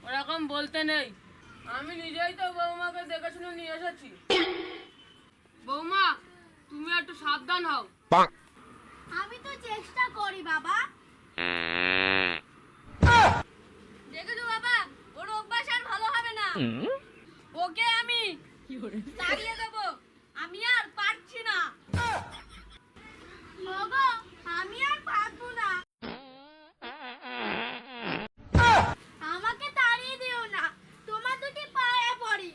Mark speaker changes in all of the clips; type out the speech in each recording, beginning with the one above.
Speaker 1: ওরকম বলতে নেই, আমি নিজেই তো বৌমাকে দেখে শুনে নিয়ে এসেছি। বৌমা, তুমি একটু সাবধান হও।
Speaker 2: আমি তো চেষ্টা করি বাবা। দেখেছো বাবা, ওর অভ্যাস আর ভালো হবে না। ওকে আমি তাড়িয়ে দেবো, আমি আর পারছি না। ওগো, আমি আর পারবো না। আমাকে তাড়িয়ে দিও না, তোমার দুটি পায়ে পড়ি।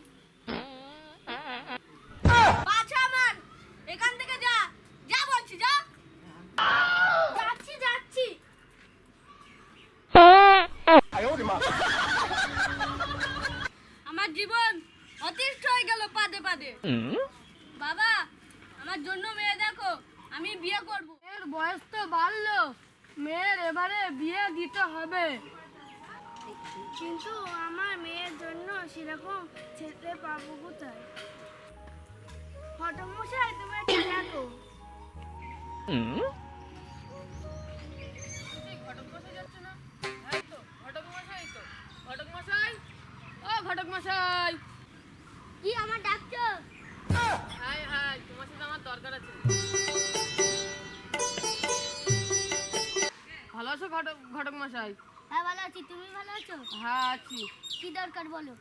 Speaker 2: বাছা আমার, এখান থেকে যা, যা বলছি যা। যাচ্ছি যাচ্ছি। আমার জীবন অতিষ্ঠ হয়ে গেল পাদে পাদে। বাবা, আমার জন্য মেয়ে দেখো, আমি বিয়ে করব।
Speaker 1: এর বয়স তো বাড়লো, মেয়ের এবারে বিয়ে দিতে হবে।
Speaker 2: কিন্তু আমার মেয়ের জন্য সেরকম ছেলে পাবো কোথায়? ফটোমশাই, তুমি একটু দেখো।
Speaker 1: ঘটক মশাই যাচ্ছে না? এই তো ঘটক মশাই, তো ঘটক মশাই, ও ঘটক মশাই।
Speaker 2: কি আমার ডাকছো?
Speaker 1: হাই হাই, তোমার সাথে আমার দরকার আছে। ভালো আছো ঘটক ঘটক মশাই?
Speaker 2: হ্যাঁ ভালো আছি, তুমি ভালো আছো?
Speaker 1: হ্যাঁ আছি।
Speaker 2: কি দরকার বলো?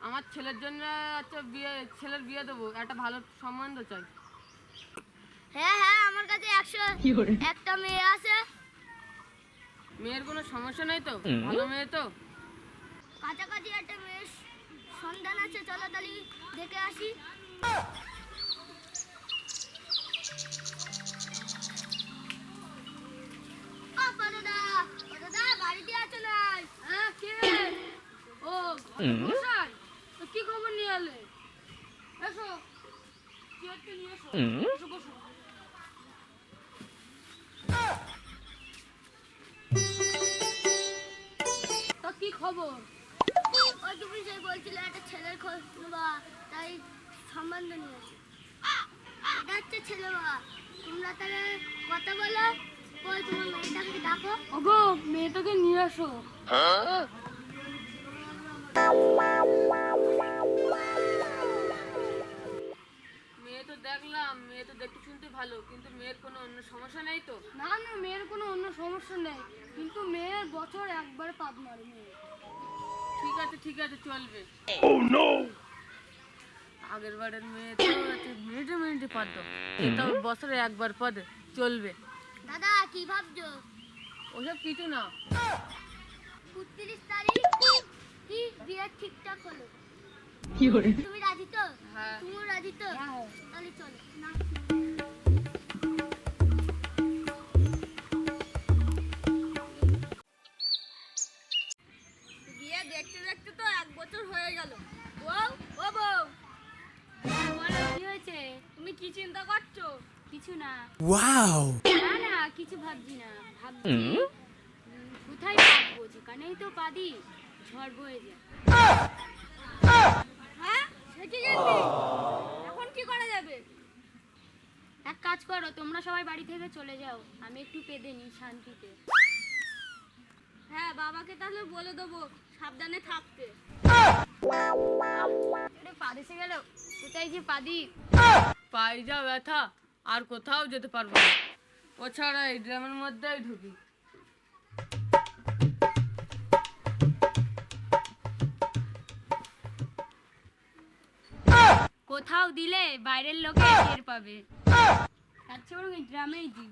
Speaker 1: আমার ছেলের জন্য একটা ছেলের বিয়ে দেবো, একটা ভালো সম্বন্ধ চাই।
Speaker 2: হ্যাঁ হ্যাঁ, আমার কাছে 101টা মেয়ে আছে।
Speaker 1: মেয়ের কোনো সমস্যা নেই তো? ভালো মেয়ে তো?
Speaker 2: কাছাকাছি একটা মেয়ের সন্ধান আছে, চলো তাহলে দেখে আসি। ও পরদা, পরদা বাড়িতে আছো না?
Speaker 1: হ্যাঁ, কে? ও মশাই, তো কি খবর নিয়ে এলে? এসো, চেয়ারটা নিয়ে এসো। এসো, বসো। তা কি খবর?
Speaker 2: ওই তুমি যে বলছিলে একটা ছেলের খোঁজ নেবা, তাই সম্বন্ধ নিয়ে আসি। এটা হচ্ছে ছেলে বাবা, তোমরা তাহলে কথা বলো। ওই তোমার মেয়েটাকে ডাকো।
Speaker 1: ওগো, মেয়েটাকে নিয়ে এসো। মেয়ে তো দেখলাম, মেয়ে তো দেখতে শুনতে ভালো, কিন্তু মেয়ের কোনো অন্য সমস্যা নেই তো?
Speaker 2: না না, মেয়ের কোনো অন্য সমস্যা নেই, কিন্তু মেয়ের বছর একবার পাপ মারে মেয়ে।
Speaker 1: ঠিক আছে ঠিক আছে, চলবে। আগের বারের মেয়ে তো মিনিটে মিনিটে পারতো, এটা বছরে একবার পদে চলবে।
Speaker 2: দাদা কি ভাবছো?
Speaker 1: ওসব কিছু না।
Speaker 2: 29 তারিখ কি বিয়ে ঠিকঠাক হলো? তুমি রাজি তো?
Speaker 1: হ্যাঁ।
Speaker 2: তুমিও রাজি তো? তাহলে চলো না। বিয়ে দেখতে দেখতে তো 1 বছর হয়ে গেল। বউ, ও বউ,
Speaker 3: বলো কি হয়েছে?
Speaker 2: তুমি কি চিন্তা করছো?
Speaker 3: কিছু না।
Speaker 4: Wow!
Speaker 3: না না, কিছু ভাবছি না। ভাবছি কোথায় পাবো? যেখানেই তো পাদি ঝড় বয়ে যায়।
Speaker 2: হ্যাঁ, সে কি জানবি? এখন কি করা যাবে?
Speaker 3: এক কাজ করো, তোমরা সবাই বাড়ি থেকে চলে যাও, আমি একটু পেদে নিই শান্তিতে।
Speaker 2: হ্যাঁ, বাবাকে তাহলে বলে দেবো সাবধানে থাকতে।
Speaker 3: পাদ এসে গেল, কোথায় যে পাদি?
Speaker 1: পায়ে যা ব্যথা, আর কোথাও যেতে পারবো না। ও ছাড়া এই ড্রামের মধ্যেই ঢুকি।
Speaker 3: কোথাও দিলে বাইরের লোকে টের পাবে, তার চেয়ে বরং এই ড্রামেই দিই।